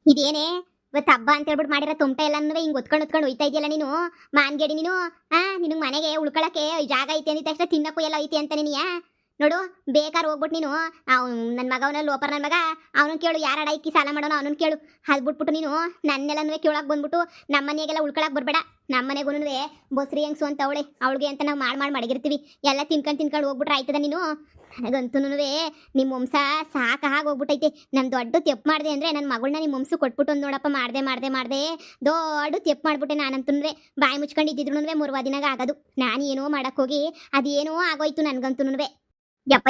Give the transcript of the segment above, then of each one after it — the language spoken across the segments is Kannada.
ಇದೇನೇ ಇವತ್ತು ಹಬ್ಬ ಅಂತ ಹೇಳ್ಬಿಟ್ಟು ಮಾಡಿರೋ ತೊಮಟ ಎಲ್ಲನೂ ಹಿಂಗ್ ಒತ್ಕೊಂಡು ಹೋಯ್ತಾ ಇದೆಯಲ್ಲ ನೀನು ಮಾನ್ಗೇಡಿ ನೀನು. ನಿನಗೆ ಮನೆಗೆ ಉಳ್ಕೊಳಕ್ಕೆ ಜಾಗ ಐತೆ ಅಂದಿದ ತಕ್ಷಣ ತಿನ್ನಕ್ಕೂ ಎಲ್ಲ ಐತೆ ಅಂತ ನೀನಿಯ ನೋಡು. ಬೇಕಾರ್ ಹೋಗ್ಬಿಟ್ಟು ನೀನು ನನ್ನ ಮಗವನ ಲೋಪರ್ ನನ್ನ ಮಗ ಅವನು ಕೇಳು, ಯಾರ ಇಕ್ಕಿ ಸಾಲ ಮಾಡೋನು ಅವನನ್ನು ಕೇಳು. ಅದು ಬಿಟ್ಬಿಟ್ಟು ನೀನು ನನ್ನೆಲ್ಲನೂ ಕೇಳಕ್ಕೆ ಬಂದ್ಬಿಟ್ಟು ನಮ್ಮ ಮನೆಗೆಲ್ಲ ಉಳ್ಕೊಳಕ್ಕೆ ಬರಬೇಡ. ನಮ್ಮ ಮನೆಗೂ ಬಸ್ರಿ ಹೆಂಗ್ಸು ಅಂತ ಅವಳಿಗೆ ಅಂತ ನಾವು ಮಾಡಿ ಮಡಗಿರ್ತೀವಿ. ಎಲ್ಲ ತಿನ್ಕೊಂಡು ಹೋಗ್ಬಿಟ್ರೆ ಆಯ್ತದ ನೀನು. ನನಗಂತೂ ನಿಮ್ಮ ವಂಶ ಸಾಕಾಗಿ ಹೋಗ್ಬಿಟ್ಟೈತೆ. ನಾನು ದೊಡ್ಡ ತೆಪ್ಪು ಮಾಡಿದೆ ಅಂದರೆ ನನ್ನ ಮಗಳನ್ನ ನಿಮ್ಮ ವಂಶ ಕೊಟ್ಬಿಟ್ಟು ಒಂದು ನೋಡಪ್ಪ ಮಾಡ್ದೆ ದೊಡ್ಡ ತೆಪ್ಪು ಮಾಡಿಬಿಟ್ಟೆ. ನಾನಂತೂ ಬಾಯಿ ಮುಚ್ಕೊಂಡು ಇದ್ದಿದ್ರು ಮೂರು ದಿನಾಗ ಆಗೋದು. ನಾನು ಏನೋ ಮಾಡೋಕ್ಕೋಗಿ ಅದೇನೋ ಆಗೋಯ್ತು ನನಗಂತೂ. ಯಪ್ಪ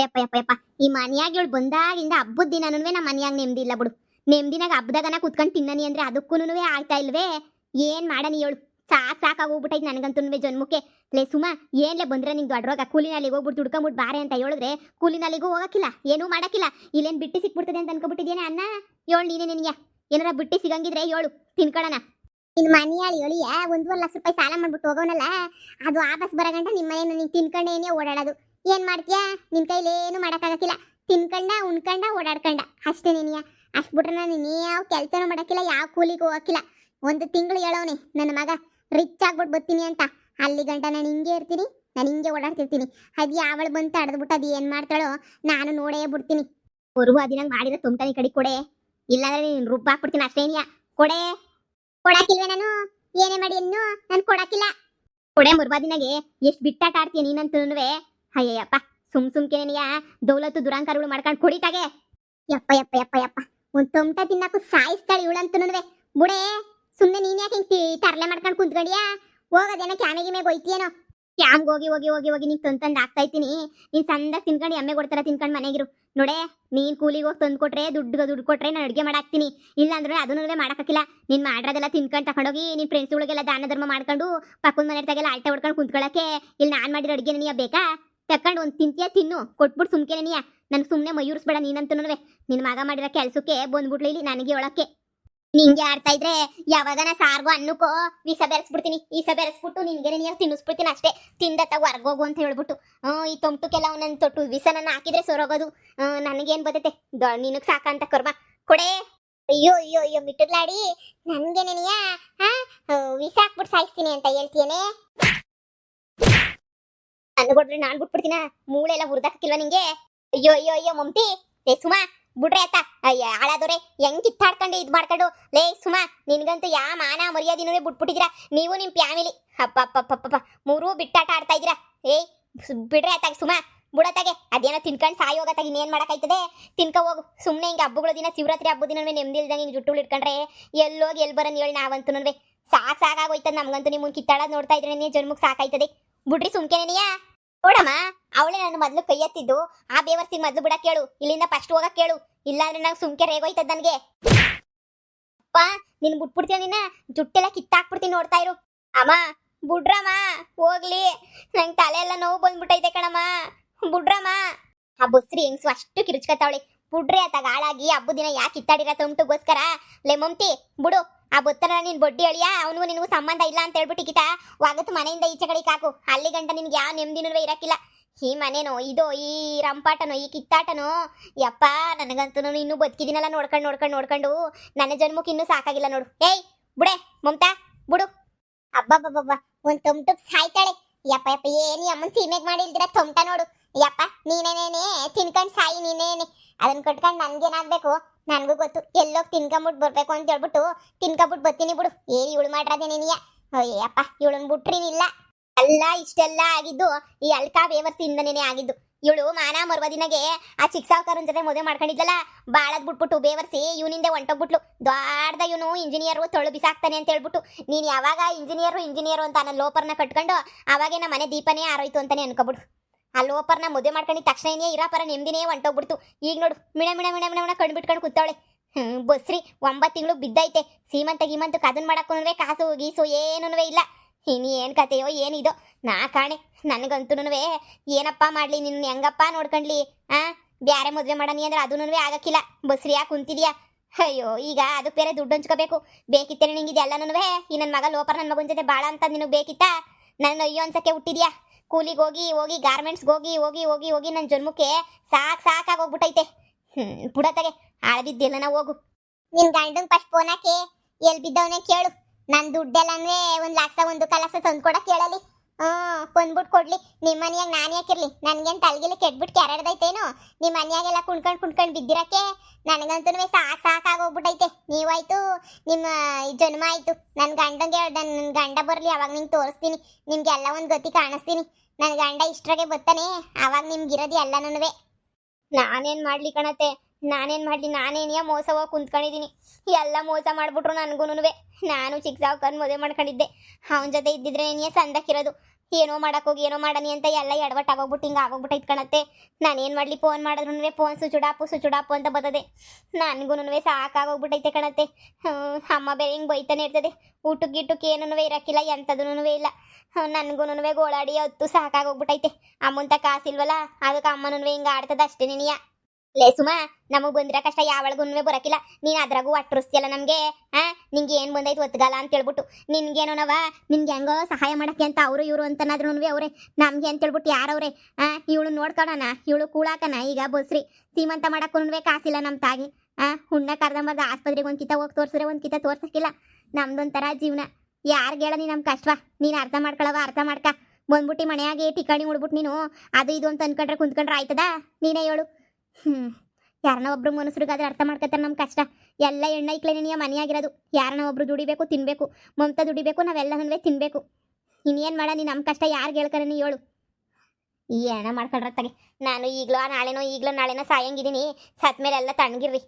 ಈ ಮನೆಯಾಗ ಇವಳು ಬಂದಾಗಿಂದ ಹಬ್ಬದ ದಿನನೂ ನಮ್ಮ ಮನೆಯಾಗ ನೆಮ್ಮದಿ ಇಲ್ಲ ಬಿಡು. ನೆಮ್ಮದಿನಾಗ ಹಬ್ಬದಾಗನ ಕುತ್ಕೊಂಡು ತಿನ್ನನಿ ಅಂದರೆ ಅದಕ್ಕೂ ಆಗ್ತಾ ಇಲ್ವೇ? ಏನು ಮಾಡನಿ ಹೇಳು? ಸಾಕಾಗಿ ಹೋಗ್ಬಿಟ್ಟೈತೆ ನನಗಂತೂ ಜನ್ಮಕ್ಕೆ. ಲೇ ಸುಮಾ, ಏನ್ಲೇ ಬಂದ್ರೆ ನಿಂಗೆ ದೊಡ್ಡವಾಗ ಕೂಲಿನಾಲಿಗೆ ಹೋಗ್ಬಿಟ್ಟು ದುಡ್ಕೊಂಬಿಟ್ಟು ಬಾರೆ ಅಂತ ಹೇಳಿದ್ರೆ ಕೂಲಿನಾಲಿಗೂ ಹೋಗಕ್ಕಿಲ್ಲ, ಏನೂ ಮಾಡಕ್ಕಿಲ್ಲ. ಇಲ್ಲೇನು ಬಿಟ್ಟು ಸಿಕ್ಬಿಡ್ತದೆ ಅಂತ ಅನ್ಕೊಬಿಟ್ಟಿದ್ದೇನೆ ಅನ್ನ. ಹೇಳು ನೀನೇ ನಿನಗೆ ಏನಾರ ಬಿಟ್ಟು ಸಿಗಂಗಿದ್ರೆ ಹೇಳು, ತಿನ್ಕೊಳ್ಳೋಣ. ಇನ್ನು ಮನೆಯಾಳಿ ಹೇಳಿಯ 1.5 ಲಕ್ಷ ರೂಪಾಯಿ ಸಾಲ ಮಾಡ್ಬಿಟ್ಟು ಹೋಗೋನಲ್ಲ, ಅದು ವಾಪಸ್ ಬರಗಂಟ ನಿಮ್ಮ ಮನೆಯನ್ನು ನೀನು ತಿನ್ಕೊಂಡೇನೇ ಓಡಾಡೋದು. ಏನು ಮಾಡ್ತೀಯಾ? ನಿನ್ನ ಕೈಲೇನು ಮಾಡೋಕ್ಕಾಗಕ್ಕಿಲ್ಲ. ತಿನ್ಕೊಂಡ ಉಣ್ಕೊಂಡ ಓಡಾಡ್ಕೊಂಡ ಅಷ್ಟೇ ನೀನಿಯ. ಅಷ್ಟು ಬಿಟ್ರೆ ನಾನು ಯಾವ ಕೆಲಸನೂ ಮಾಡೋಕ್ಕಿಲ್ಲ, ಯಾವ ಕೂಲಿಗೂ ಹೋಗಕ್ಕಿಲ್ಲ. 1 ತಿಂಗಳು ಹೇಳೋನೆ ನನ್ನ ಮಗ ರಿಚ್ ಆಗ್ಬಿಟ್ಟು ಬರ್ತೀನಿ ಅಂತ. ಅಲ್ಲಿ ಗಂಟ ನಾನು ಹಿಂಗೆ ಇರ್ತೀನಿ, ನಾನು ಹಿಂಗೆ ಓಡಾಡ್ತಿರ್ತೀನಿ. ಅದು ಯಾವಳು ಬಂತು ಅಡ್ದ್ಬಿಟ್ಟು ಅದು ಏನು ಮಾಡ್ತಾಳೋ ನಾನು ನೋಡೇ ಬಿಡ್ತೀನಿ. ಬರುವ ದಿನ ಮಾಡಿರೋ ತೊಂಟನಿ ಕಡಿ ಕೊಡೆ, ಇಲ್ಲಾಂದ್ರೆ ನೀನು ರುಬ್ಬಾಕ್ಬಿಡ್ತೀನಿ ಅಷ್ಟೇನಿಯ. ಕೊಡೆ ಕೊಡಾಕಿಲ್ವೇ ನಾನು? ಏನೇ ಮಾಡಿ ಇನ್ನು ನಾನು ಕೊಡಾಕಿಲ್ಲ. ಕೊಡೆ ಮುರ್ಬಾದಿನಾಗೆ ಎಷ್ಟು ಬಿಟ್ಟಾಟ ಆಡ್ತೀಯ ನೀನಂತೂ. ಅಯ್ಯಪ್ಪ ಸುಮ್ಕೆನೆಯ ದೌಲತ್ತು ದುರಾಂಕಾರಗಳು ಮಾಡ್ಕೊಂಡು ಕುಡಿತಾಗೆ. ಯಪ್ಪ ಒಂದು ತೊಂಟ ತಿನ್ನಕ್ಕೂ ಸಾಯಿಸ್ತಾಳೆ ಇವಳಂತೂ. ಬುಡೇ ಸುಮ್ಮನೆ ನೀನ್ ಯಾಕೆ ಹಿಂಗೆ ತರಲೆ ಮಾಡ್ಕೊಂಡು ಕುಂತ್ಕೊಂಡಿಯಾ? ಹೋಗೋದೇನೋ ಕ್ಯಾಮೆಗೆ ಮೇಲೆ ಹೋಯ್ತಿಯೇನೋ? ಕ್ಯಾಮ್ಗೆ ಹೋಗಿ ನೀನು ತಂದು ಹಾಕ್ತಾ ಇದ್ದೀನಿ. ನೀನು ಸಂದಾಗ ತಿನ್ಕೊಂಡು ಎಮ್ಮೆ ಕೊಡ್ತಾರ ತಿನ್ಕೊಂಡು ಮನೆಗಿರು. ನೋಡೇ, ನೀನು ಕೂಲಿಗೆ ಹೋಗಿ ತಂದು ಕೊಟ್ರೆ ದುಡ್ಡು ಕೊಟ್ರೆ ನಾನು ಅಡುಗೆ ಮಾಡಾಕ್ತೀನಿ. ಇಲ್ಲ ಅಂದ್ರೆ ಅದನ್ನೂ ಮಾಡೋಕ್ಕಾಗಿಲ್ಲ. ನೀನು ಮಾಡಿರೋದೆಲ್ಲ ತಿನ್ಕೊಂಡು ತಗೊಂಡೋಗಿ ನಿನ್ನ ಫ್ರೆಂಡ್ಸ್ಗಳಿಗೆಲ್ಲ ದಾನ ಧರ್ಮ ಮಾಡ್ಕೊಂಡು ಪಕ್ಕದ ಮನೆ ತಾಗೆಲ್ಲ ಆಲ್ಟ ಹೊಡ್ಕೊಂಡು ಕುಂತ್ಕೊಳ್ಳೋಕ್ಕೆ ಇಲ್ಲಿ ನಾನು ಮಾಡಿರೋ ಅಡುಗೆ ನೀನು ಬೇಕಾ? ತಕೊಂಡು ಒಂದು ತಿಂತೀಯ ತಿನ್ನು, ಕೊಟ್ಬಿಟ್ಟು ಸುಮ್ಕೆ ನೀಯ. ನನಗೆ ಸುಮ್ಮನೆ ಮಯೂರಿಸ್ಬೇಡ ನೀನಂತೂ. ನಿನ್ನ ಮಗ ಮಾಡಿರೋ ಕೆಲಸಕ್ಕೆ ಬಂದ್ಬಿಟ್ಲು ಇಲ್ಲಿ ನನಗೆ ಹೇಳೋಕ್ಕೆ. ನಿಂಗೆ ಆಡ್ತಾ ಇದ್ರೆ ಯಾವಾಗನ ಸಾರ್ಗೋ ಅನ್ನಕ್ಕೋ ವಿಷ ಬೆರೆಸ್ಬಿಡ್ತೀನಿ. ವಿಷ ಬೆರೆಸ್ಬಿಟ್ಟು ನಿನ್ಗೆ ನೀರು ತಿನ್ನಿಸ್ಬಿಡ್ತೀನಿ ಅಷ್ಟೇ. ತಿಂದತ್ತ ಹೊರ್ಗೋಗು ಅಂತ ಹೇಳ್ಬಿಟ್ಟು ಈ ತೊಂಟುಕೆಲ್ಲ ಒಂದೊಂದು ತೊಟ್ಟು ವಿಷ ನನ್ನ ಹಾಕಿದ್ರೆ ಸೊರೋಗೋದು. ನನಗೇನು ಬರ್ತೈತೆ? ನಿನಗೆ ಸಾಕಂತ ಕರ್ಮ ಕೊಡೆ. ಅಯ್ಯೋ ಮಿಟ್ಟುಗ್ಲಾಡಿ, ನನಗೆ ನೆನೆಯ ವಿಷ ಹಾಕ್ಬಿಟ್ಟು ಸಾಯಿಸ್ತೀನಿ ಅಂತ ಹೇಳ್ತೀಯೇನೆ? ಅನ್ಕೊಡ್ರಿ ನಾನು ಬಿಟ್ಬಿಡ್ತೀನ. ಮೂಳೆ ಎಲ್ಲ ಹುರಿದಾಕಿಲ್ವ ನಿಂಗೆ? ಅಯ್ಯೋ ಮಮತಿ. ಲೇ ಸುಮಾ ಬಿಡ್ರೆ ಆತ. ಅಯ್ಯ ಹಾಳಾದವ್ರೆ ಹೆಂಗ್ ಕಿತ್ತಾಡ್ಕೊಂಡು ಇದು ಮಾಡ್ಕೊಂಡು. ಲೇ ಸುಮಾ, ನಿನ್ಗಂತೂ ಯಾ ಮಾನ ಮರ್ಯಾದಿನೂ ಬಿಟ್ಬಿಟ್ಟಿದ್ದೀರಾ ನೀವು ನಿಮ್ಮ ಫ್ಯಾಮಿಲಿ. ಅಪ್ಪಪ್ಪಪ್ಪಪ್ಪ ಮೂರೂ ಬಿಟ್ಟಾಟ ಆಡ್ತಾ ಇದ್ದೀರಾ. ಏಯ್ ಬಿಡ್ರೆ ಆತಾಗ ಸುಮಾ, ಬಿಡತ್ತಾಗೆ. ಅದೇನೋ ತಿನ್ಕೊಂಡು ಸಾಯಿ ಹೋಗತ್ತಾಗ ಇನ್ನೇನು ಮಾಡೋಕ್ಕಾಯ್ತದೆ? ತಿನ್ಕೊ ಹೋಗು. ಸುಮ್ಮನೆ ಹಿಂಗೆ ಹಬ್ಬಗಳ ದಿನ ಶಿವರಾತ್ರಿ ಹಬ್ಬದ ದಿನ ನೆಮ್ಮದಿ ಇಲ್ದಂಗೆ ಹಿಂಗೆ ಜುಟ್ಟುಗಳು ಇಟ್ಕೊಂಡ್ರೆ ಎಲ್ಲೋಗಿ ಎಲ್ಲಿ ಬರೋನು ಹೇಳಿ ನಾವಂತೂ. ಸಾಕಾಗೋಯ್ತದ ನಮ್ಗಂತೂ. ನಿಮ್ಮನ್ನು ಕಿತ್ತಾಡೋದು ನೋಡ್ತಾ ಇದ್ರೆ ನೀ ಜನ್ಮಕ್ಕೆ ಸಾಕಾಯ್ತದೆ. ಬಿಡ್ರಿ ಸುಮ್ಕೆನೆಯಾ. ನೋಡಮ್ಮ, ಅವಳೇ ನನ್ನ ಮೊದಲು ಕೈ ಎತ್ತಿದ್ದು. ಆ ಬೇವರ್ಸಿಗೆ ಮೊದಲು ಬಿಡಕ್ಕೆ ಕೇಳು, ಇಲ್ಲಿಂದ ಫಸ್ಟ್ ಹೋಗಕ್ಕೆ ಕೇಳು. ಇಲ್ಲಾಂದ್ರೆ ನಾವು ಸುಮ್ಕೆ ರೇಗೋಯ್ತದ ನನಗೆ. ಅಪ್ಪ ನಿನ್ ಬಿಟ್ಬಿಡ್ತೀಯ, ನಿನ್ನ ಜುಟ್ಟೆಲ್ಲ ಕಿತ್ತಾಕ್ಬಿಡ್ತೀನಿ ನೋಡ್ತಾ ಇರು. ಅಮ್ಮ ಬಿಡ್ರಮ್ಮ ಹೋಗ್ಲಿ, ನಂಗೆ ತಲೆ ಎಲ್ಲ ನೋವು ಬಂದ್ಬಿಟ್ಟೈತೆ ಕಣಮ್ಮ. ಬಿಡ್ರಮ್ಮ. ಆ ಬಸ್ರಿ ಹೆಂಗ್ಸು ಅಷ್ಟು ಕಿರುಚ್ಕತ್ತಾವಳೆ. ಬಿಡ್ರಿ ಆತಾಗ ಹಾಳಾಗಿ ಹಬ್ಬದ ದಿನ ಯಾಕೆ ಕಿತ್ತಾಡಿರ ತೊಂಟುಗೋಸ್ಕರ. ಲೇ ಮಮ್ತಿ ಬಿಡು. ಆ ಬೊತ್ತರ ನೀನು ಬಡ್ಡಿ ಅಳಿಯ, ಅವನಿಗೂ ನಿನಗೂ ಸಂಬಂಧ ಇಲ್ಲ ಅಂತ ಹೇಳ್ಬಿಟ್ಟು ಕಿತ ವಾಗತ್ತು ಮನೆಯಿಂದ ಈಚೆ ಕಡೆ ಕಾಕು. ಅಲ್ಲಿ ಗಂಟ ನಿನ್ಗೆ ಯಾವ ನೆಮ್ಮದಿನೂ ಇರಕ್ಕಿಲ್ಲ. ಈ ಮನೇನೋ ಇದೋ ಈ ರಂಪಾಟನೋ ಈ ಕಿತ್ತಾಟನೋ. ಯಪ್ಪ ನನಗಂತೂ ಇನ್ನೂ ಬದುಕಿದಿನಲ್ಲ ನೋಡ್ಕೊಂಡು ನನ್ನ ಜನ್ಮಕ್ಕೆ ಇನ್ನೂ ಸಾಕಾಗಿಲ್ಲ ನೋಡು. ಏಯ್ ಬುಡೆ ಮಮತಾ ಬಿಡು. ಅಬ್ಬಬ್ಬಬ್ಬ ಒಂದು ತೊಮ್ಟಕ್ ಸಾಯ್ತಾಳೆ. ಯಪ್ಪ ಏನಿ ಅಮ್ಮನ ಸೀಮೆಗೆ ಮಾಡಿಲ್ದಿರ ತೊಮ್ಟ ನೋಡು. ಯಪ್ಪ ನೀನೇನೇನೆ ತಿನ್ಕೊಂಡು ಸಾಯಿ ನೀನೇನೆ. ಅದನ್ನ ಕಟ್ಕೊಂಡು ನನ್ಗೇನಾಗಬೇಕು ನನಗೂ ಗೊತ್ತು. ಎಲ್ಲೋಗಿ ತಿನ್ಕೊಂಬಿಟ್ಟು ಬರ್ಬೇಕು ಅಂತ ಹೇಳ್ಬಿಟ್ಟು ತಿನ್ಕೊಂಬಿಟ್ಟು ಬರ್ತೀನಿ ಬಿಡು. ಏನ್ ಇವಳು ಮಾಡ್ರದೇನೇನಿಯ? ಅಯ್ಯಪ್ಪ ಇವಳನ್ನ ಬಿಟ್ರಿನಿಲ್ಲ. ಅಲ್ಲ ಇಷ್ಟೆಲ್ಲ ಆಗಿದ್ದು ಈ ಅಲ್ಕಾ ಬೇವರ್ಸಿಂದನೇ ಆಗಿದ್ದು. ಇವಳು ಮಾನ ಮರ್ವದಿನಗೆ ಆ ಚಿಕ್ಕ ಸಾವುಕಾರನ ಜೊತೆ ಮದುವೆ ಮಾಡ್ಕೊಂಡಿದ್ದಲ್ಲ, ಬಾಳದ್ ಬಿಟ್ಬಿಟ್ಟು ಬೇವರ್ಸಿ ಇವನಿಂದ ಹೊಂಟೋಗ್ಬಿಟ್ಲು. ದೊಡ್ಡದ ಇವನು ಇಂಜಿನಿಯರು ತೊಳು ಬಿಸಾಕ್ತಾನೆ ಅಂತ ಹೇಳ್ಬಿಟ್ಟು. ನೀನು ಯಾವಾಗ ಇಂಜಿನಿಯರು ಅಂತ ನನ್ನ ಲೋಪರ್ನ ಕಟ್ಕೊಂಡು ಅವಾಗೇ ನಮ್ಮ ಮನೆ ದೀಪನೇ ಆರೋಯ್ತು ಅಂತಾನೆ ಅನ್ಕೊಬಿಡು. ಆ ಲೋಪರ್ನ ಮದುವೆ ಮಾಡ್ಕೊಂಡಿದ್ದ ತಕ್ಷಣನೇ ಇರಾಪರ ನೆಮ್ಮದಿನೇ ಹೊಂಟೋಗ್ಬಿಡ್ತು. ಈಗ ನೋಡು ಮಿಣ ಕಣ್ಬಿಟ್ಕೊಂಡು ಕೂತಾವಳೆ. ಬಸ್ರಿ 9 ತಿಂಗಳು ಬಿದ್ದೈತೆ. ಗೀಮಂತ ಕದನ್ ಮಾಡಕ್ಕೂ ಕಾಸು ಗೀಸು ಏನೂ ಇಲ್ಲ. ಇನ್ನು ಏನು ಕತೆಯೋ ಏನಿದೋ ನಾ ಕಾಣೆ. ನನಗಂತೂ ಏನಪ್ಪ ಮಾಡಲಿ, ನಿನ್ನ ಹೆಂಗಪ್ಪ ನೋಡ್ಕೊಂಡ್ಲಿ? ಬ್ಯಾರೆ ಮದುವೆ ಮಾಡನಿ ಅಂದ್ರೆ ಅದೂ ಆಗಕ್ಕಿಲ್ಲ. ಬಸ್ರಿ ಯಾಕೆ ಕುಂತಿದ್ಯಾ? ಅಯ್ಯೋ ಈಗ ಅದಕ್ಕೆ ಬೇರೆ ದುಡ್ಡು ಹಂಚ್ಕೋಬೇಕು. ಬೇಕಿತ್ತೇನೆ ನಿಂಗೆ ಇದೆಲ್ಲನೂ. ಈ ನನ್ನ ಮಗ ಲೋಪರ್ ನನ್ನ ಮಗನ ಜೊತೆ ಭಾಳ ಅಂತ ನಿನಗೆ ಬೇಕಿತ್ತಾ? ನನ್ನ ಅಯ್ಯೋ ಅನ್ಸಕ್ಕೆ ಹುಟ್ಟಿದ್ಯಾ? ಕೂಲಿಗೆ ಹೋಗಿ ಗಾರ್ಮೆಂಟ್ಸ್ಗೆ ಹೋಗಿ ನನ್ನ ಜನ್ಮಕ್ಕೆ ಸಾಕಾಗೋಗ್ಬಿಟ್ಟೈತೆ. ಬುಡತ್ತಾಗೆ ಆಳದಿದ್ದೆಲ್ಲ ನಾವು ಹೋಗು. ನಿನ್ ಗಂಡಂಗ್ ಫಸ್ಟ್ ಫೋನ್ ಹಾಕಿ ಎಲ್ ಬಿದ್ದವನೇ ಕೇಳು. ನನ್ ದುಡ್ಡೆಲ್ಲನ್ವೇ 1 ಲಕ್ಷ 1 ಕಾಲ್ ಲಕ್ಷ ತಂದು ಕೊಡಕ್ ಕೇಳಲಿ. ಬಂದ್ಬಿಟ್ಟು ಕೊಡ್ಲಿ. ನಿಮ್ಮ ಮನ್ಯಾಗ ನಾನು ಯಾಕಿರ್ಲಿ? ನನ್ಗೇನ್ ತಲೆಗಿಲ್ಲ ಕೆಟ್ಬಿಟ್ಟು ಕೆರಡ್ದೈತೇನು? ನಿಮ್ಮ ಮನ್ಯಾಗೆಲ್ಲ ಕುಣ್ಕೊಂಡ್ ಬಿದ್ದಿರಕ್ಕೆ ನನಗಂತೂ ಸಾಕಾಗೋಗ್ಬಿಟ್ಟೈತೆ. ನೀವಾಯ್ತು, ನಿಮ್ಮ ಜನ್ಮ ಆಯ್ತು. ನನ್ನ ಗಂಡ ಬರ್ಲಿ, ಅವಾಗ ನಿಂಗೆ ತೋರಿಸ್ತೀನಿ. ನಿಮ್ಗೆಲ್ಲ ಒಂದು ಗತಿ ಕಾಣಿಸ್ತೀನಿ. ನನ್ನ ಗಂಡ ಇಷ್ಟ್ರಾಗೆ ಬರ್ತಾನೆ, ಅವಾಗ ನಿಮ್ಗಿರೋದು ಎಲ್ಲನೂ. ನಾನೇನ್ ಮಾಡ್ಲಿ ಕಣತೆ? ನಾನೇನಿಯ ಮೋಸ ಹೋಗಿ ಕುಂತ್ಕೊಂಡಿದ್ದೀನಿ. ಎಲ್ಲ ಮೋಸ ಮಾಡ್ಬಿಟ್ರು ನನಗೂನುವೆ. ನಾನು ಚಿಕ್ಕ ಸಾವುಕಾರನ ಮದುವೆ ಮಾಡ್ಕೊಂಡಿದ್ದೆ. ಅವನ ಜೊತೆ ಇದ್ದಿದ್ರೆ ಏನಿಯ ಸಂದಕ್ಕಿರೋದು. ಏನೋ ಮಾಡಕ್ಕೋಗಿ ಏನೋ ಮಾಡನಿ ಅಂತ ಎಲ್ಲ ಎಡವಟ್ಟಾಗೋಗ್ಬಿಟ್ಟು ಹಿಂಗೆ ಆಗೋಗ್ಬಿಟ್ಟೈತೆ ಕಣತ್ತೆ. ನಾನೇನು ಮಾಡಲಿ? ಫೋನ್ ಮಾಡಿದ್ರು ಫೋನ್ ಸುಚುಡಾಪು ಅಂತ ಬರ್ತದೆ. ನನಗೂನುವೆ ಸಾಕಾಗೋಗ್ಬಿಟ್ಟೈತೆ ಕಣತ್ತೆ. ಅಮ್ಮ ಬೇರೆ ಹಿಂಗೆ ಬೈತಾನೆ ಇರ್ತದೆ. ಊಟಕ್ಕೆ ಏನೂ ಇರೋಕ್ಕಿಲ್ಲ, ಎಂಥದೂ ಇಲ್ಲ. ನನಗೂನುವೆ ಗೋಳಾಡಿ ಹೊತ್ತು ಸಾಕಾಗೋಗ್ಬಿಟ್ಟೈತೆ. ಅಮ್ಮಂತ ಕಾಸಿಲ್ವಲ್ಲ, ಅದಕ್ಕೆ ಅಮ್ಮನೂ ಹಿಂಗೆ ಆಡ್ತದ ಅಷ್ಟೇ. ನೀನಿಯ ಲೇ ಸುಮಾ, ನಮಗ್ ಬಂದಿರೋ ಕಷ್ಟ ಯಾವಳಗುನ್ವೆ ಬರಕಿಲ್ಲ. ನೀನ್ ಅದ್ರಾಗೂ ಒಟ್ಟರಿಸ್ತಿಯಲ್ಲ ನಮ್ಗೆ. ನಿಂಗೆ ಏನ್ ಬಂದೈತೆ ಒತ್ತಗಲ್ಲ ಅಂತ ಹೇಳ್ಬಿಟ್ಟು. ನಿನ್ಗೇನೋನವ, ನಿನ್ಗೆ ಹೆಂಗೋ ಸಹಾಯ ಮಾಡಕ್ಕೆ ಅಂತ ಅವರು ಇವರು ಅಂತನಾದ್ರೂ ಅವ್ರೆ. ನಮ್ಗೆ ಅಂತ ಹೇಳ್ಬಿಟ್ಟು ಯಾರವ್ರೆ? ಇವಳು ನೋಡ್ಕೊಳಣ, ಇವಳು ಕೂಳಾಕನ. ಈಗ ಬಸ್ರಿ ಸೀಮಂತ ಮಾಡಕ್ಕೂ ಕಾಸಿಲ್ಲ ನಮ್ಮ ತಾಗಿ. ಹುಣ್ಣ ಕರ್ದಂಬರ್ದ ಆಸ್ಪತ್ರೆಗೆ ಒಂದ್ಕಿತ ಹೋಗಿ ತೋರ್ಸಿದ್ರೆ ಒಂದ್ಕಿತ ತೋರ್ಸಕ್ಕಿಲ್ಲ. ನಮ್ದೊಂಥರ ಜೀವನ. ಯಾರ್ಗೆ ಹೇಳ ನೀ ನಮ್ಮ ಕಷ್ಟವಾ? ನೀನು ಅರ್ಥ ಮಾಡ್ಕೊಳವ, ಅರ್ಥ ಮಾಡ್ಕ. ಬಂದ್ಬಿಟ್ಟು ಮನೆಯಾಗೆ ಟಿಕಾಣಿ ಉಡ್ಬಿಟ್ಟು ನೀನು ಅದು ಇದು ಅಂತ ಅನ್ಕೊಂಡ್ರೆ ಕುಂತ್ಕೊಂಡ್ರೆ ಆಯ್ತದ? ನೀನೇ ಹೇಳು. ಯಾರನ್ನ ಒಬ್ರು ಮನುಷ್ಯರಿಗಾದ್ರೆ ಅರ್ಥ ಮಾಡ್ಕೊತಾರೆ ನಮ್ಮ ಕಷ್ಟ. ಎಲ್ಲ ಎಣ್ಣೆ ಇಕ್ಲೆ ನೀನಿಯ ಮನೆಯಾಗಿರೋದು. ಯಾರನ್ನ ಒಬ್ರು ದುಡಿಬೇಕು, ತಿನ್ಬೇಕು. ಮಮತಾ ದುಡಿಬೇಕು, ನಾವೆಲ್ಲನೂ ತಿನ್ಬೇಕು. ಇನ್ನೇನು ಮಾಡ? ನೀನು ನಮ್ಮ ಕಷ್ಟ ಯಾರಿಗೆ ಹೇಳ್ತಾರೆ? ನೀ ಹೇಳು. ಈ ಏನ ಮಾಡ್ಕೊಂಡ್ರತ್ತಾಗೆ. ನಾನು ಈಗಲೋ ನಾಳೆನೋ ಸಾಯಂಗಿದ್ದೀನಿ. ಸತ್ ಮೇಲೆ ಎಲ್ಲ ತಣ್ಣಗಿರ್ರಿ.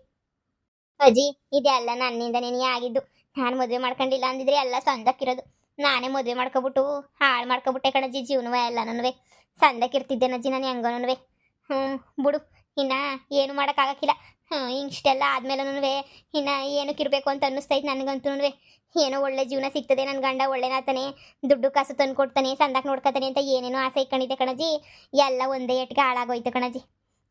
ಅಜ್ಜಿ, ಇದೆಲ್ಲ ನನ್ನಿಂದ ನೀನೇ ಆಗಿದ್ದು. ನಾನು ಮದುವೆ ಮಾಡ್ಕೊಂಡಿಲ್ಲ ಅಂದಿದ್ರೆ ಎಲ್ಲ ಸಂದಕ್ಕಿರೋದು. ನಾನೇ ಮದುವೆ ಮಾಡ್ಕೊಬಿಟ್ಟು ಹಾಳು ಮಾಡ್ಕೊಬಿಟ್ಟೆ ಕಣಜ್ಜಿ. ಜೀವನವ ಎಲ್ಲನೂ ಸಂದಕ್ಕಿರ್ತಿದ್ದೇನಜ್ಜಿ ನಾನು ಹೆಂಗೋನುವೆ. ಬಿಡು, ಇನ್ನ ಏನು ಮಾಡೋಕ್ಕಾಗಕ್ಕಿಲ್ಲ. ಇಷ್ಟೆಲ್ಲ ಆದ್ಮೇಲೂ ಇನ್ನು ಏನಕ್ಕಿರ್ಬೇಕು ಅಂತ ಅನ್ನಿಸ್ತೈತೆ ನನಗಂತೂ. ಏನೋ ಒಳ್ಳೆ ಜೀವನ ಸಿಗ್ತದೆ, ನನ್ನ ಗಂಡ ಒಳ್ಳೆನಾತಾನೆ, ದುಡ್ಡು ಕಾಸು ತಂದು ಕೊಡ್ತಾನೆ, ಸಂದಾಕ್ ನೋಡ್ಕೊತಾನೆ ಅಂತ ಏನೇನೋ ಆಸೆ ಇಟ್ಕೊಂಡಿದ್ದೆ ಕಣಜ್ಜಿ. ಎಲ್ಲ ಒಂದೇ ಏಟ್ಗೆ ಹಾಳಾಗೋಯ್ತು ಕಣಜ್ಜಿ.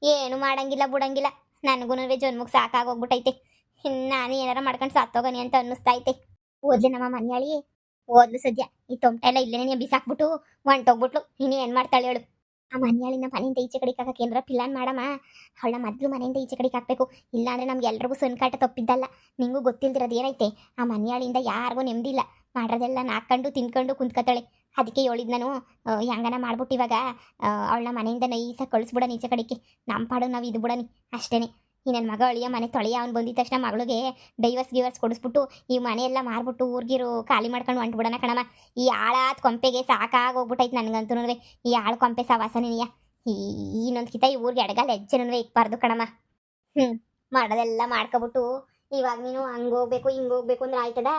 ಏನು ಮಾಡಂಗಿಲ್ಲ, ಬಿಡಂಗಿಲ್ಲ. ನನಗೂ ಜನ್ಮಕ್ಕೆ ಸಾಕಾಗೋಗ್ಬಿಟ್ಟೈತೆ. ನಾನು ಏನಾರ ಮಾಡ್ಕೊಂಡು ಸತ್ತೋಗನಿ ಅಂತ ಅನ್ನಿಸ್ತೈತೆ. ಓದ್ಲಿ ನಮ್ಮ ಮನೆಯಾಳಿ, ಓದ್ಲು ಸದ್ಯ. ಈ ತೊಂಟ ಎಲ್ಲ ಇಲ್ಲೇನೇ ಬಿಸಾಕ್ಬಿಟ್ಟು ಹೊಂಟೋಗ್ಬಿಟ್ಲು. ಇನ್ನು ಏನು ಮಾಡ್ತಾಳೆ ಹೇಳು? ಆ ಮನೆಯಾಳಿನ ಮನೆಯಿಂದ ಈಚೆ ಕಡೆಗೆ ಹಾಕಕ್ಕೆ ಏನಾರ ಪ್ಲಾನ್ ಮಾಡಮ್ಮ. ಅವಳ ಮೊದಲು ಮನೆಯಿಂದ ಈಚೆ ಕಡೆಗೆ ಹಾಕಬೇಕು. ಇಲ್ಲಾಂದರೆ ನಮ್ಗೆಲ್ರಿಗೂ ಸೊನ್ಕಾಟ ತಪ್ಪಿದ್ದಲ್ಲ. ನಿಂಗೂ ಗೊತ್ತಿಲ್ದಿರೋದು ಏನೈತೆ, ಆ ಮನೆಯಾಳಿಂದ ಯಾರಿಗೂ ನೆಮ್ಮದಿಲ್ಲ. ಮಾಡೋದೆಲ್ಲ ನಾಕೊಂಡು ತಿನ್ಕೊಂಡು ಕುಂತ್ಕೊತಾಳೆ. ಅದಕ್ಕೆ ಹೇಳಿದ್ ನಾನು, ಹೆಂಗನ ಮಾಡ್ಬಿಟ್ಟು ಇವಾಗ ಅವಳನ್ನ ಮನೆಯಿಂದ ನೈಸಾಗಿ ಕಳಿಸ್ಬಿಡೋಣ ಈಚೆ ಕಡೆಗೆ. ನಮ್ಮ ಪಾಡು ನಾವು ಇದು ಬಿಡೋಣ ಅಷ್ಟೇ. ಈ ನನ್ನ ಮಗ ಅಳಿಯ ಮನೆ ತೊಳೆಯ ಅವ್ನು ಬಂದಿದ್ದ ತಕ್ಷಣ ಮಗಳಿಗೆ ಡೈವರ್ಸ್ ಕೊಡಿಸ್ಬಿಟ್ಟು ಈ ಮನೆಯೆಲ್ಲ ಮಾರ್ಬಿಟ್ಟು ಊರ್ಗಿರು ಖಾಲಿ ಮಾಡ್ಕೊಂಡು ಹೊಂಟ್ಬಿಡೋಣ ಕಣಮ್ಮ. ಈ ಆಳಾದ ಕೊಂಪೆಗೆ ಸಾಕಾಗೋಗ್ಬಿಟ್ಟೈತೆ ನನಗಂತೂ. ಈ ಆಳು ಕೊಂಪೆ ಸವಾಸನೇನಿಯ ಇನ್ನೊಂದ್ಕಿತ ಈ ಊರಿಗೆ ಎಡಗಾಲ ಹೆಜ್ಜೆನೂ ಇಕ್ಬಾರ್ದು ಕಣಮ್ಮ. ಮಾಡೋದೆಲ್ಲ ಮಾಡ್ಕೊಬಿಟ್ಟು ಇವಾಗ ನೀನು ಹಂಗೋಗ್ಬೇಕು ಹಿಂಗೋಗ್ಬೇಕು ಅಂದ್ರೆ ಆಯ್ತದ?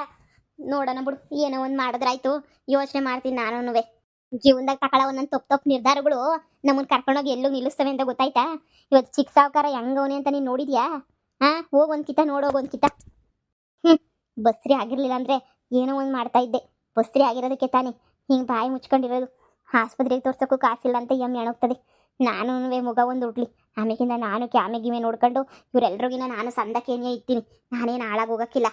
ನೋಡೋಣ ಬಿಡು, ಏನೋ ಒಂದು ಮಾಡಿದ್ರಾಯ್ತು. ಯೋಚನೆ ಮಾಡ್ತೀನಿ ನಾನು. ಜೀವನದಾಗ ತಗೊಳ್ಳೋ ಒಂದೊಂದು ತಪ್ಪು ನಿರ್ಧಾರಗಳು ನಮ್ಮನ್ನು ಕರ್ಕೊಂಡೋಗಿ ಎಲ್ಲೂ ನಿಲ್ಲಿಸ್ತವೆ ಅಂತ ಗೊತ್ತಾಯ್ತಾ? ಇವತ್ತು ಚಿಕ್ಕ ಸಾವುಕಾರ ಹೆಂಗವನೆ ಅಂತ ನೀನು ನೋಡಿದ್ಯಾ? ಹೋಗಿ ಒಂದ್ಕಿತ ನೋಡೋಗೊಂದ್ಕಿತ. ಬಸ್ರಿ ಆಗಿರ್ಲಿಲ್ಲ ಅಂದರೆ ಏನೋ ಒಂದು ಮಾಡ್ತಾ ಇದ್ದೆ. ಬಸ್ರಿ ಆಗಿರೋದಕ್ಕೆ ತಾನೇ ಹಿಂಗೆ ಬಾಯಿ ಮುಚ್ಕೊಂಡಿರೋದು. ಆಸ್ಪತ್ರೆಗೆ ತೋರ್ಸೋಕ್ಕೂ ಕಾಸಿಲ್ಲ ಅಂತ ಎಣ್ಣೋಗ್ತದೆ. ನಾನು ಮುಗ ಒಂದು ಉಡ್ಲಿ, ಆಮೇಕಿಂದ ನಾನು ಕ್ಯಾಮೆ ಗಿಮೆ ನೋಡ್ಕೊಂಡು ಇವರೆಲ್ರಿಗಿನ ನಾನು ಸಂದಕ್ಕೇನೇ ಇರ್ತೀನಿ. ನಾನೇನು ಹಾಳಾಗೋಗಕ್ಕಿಲ್ಲ.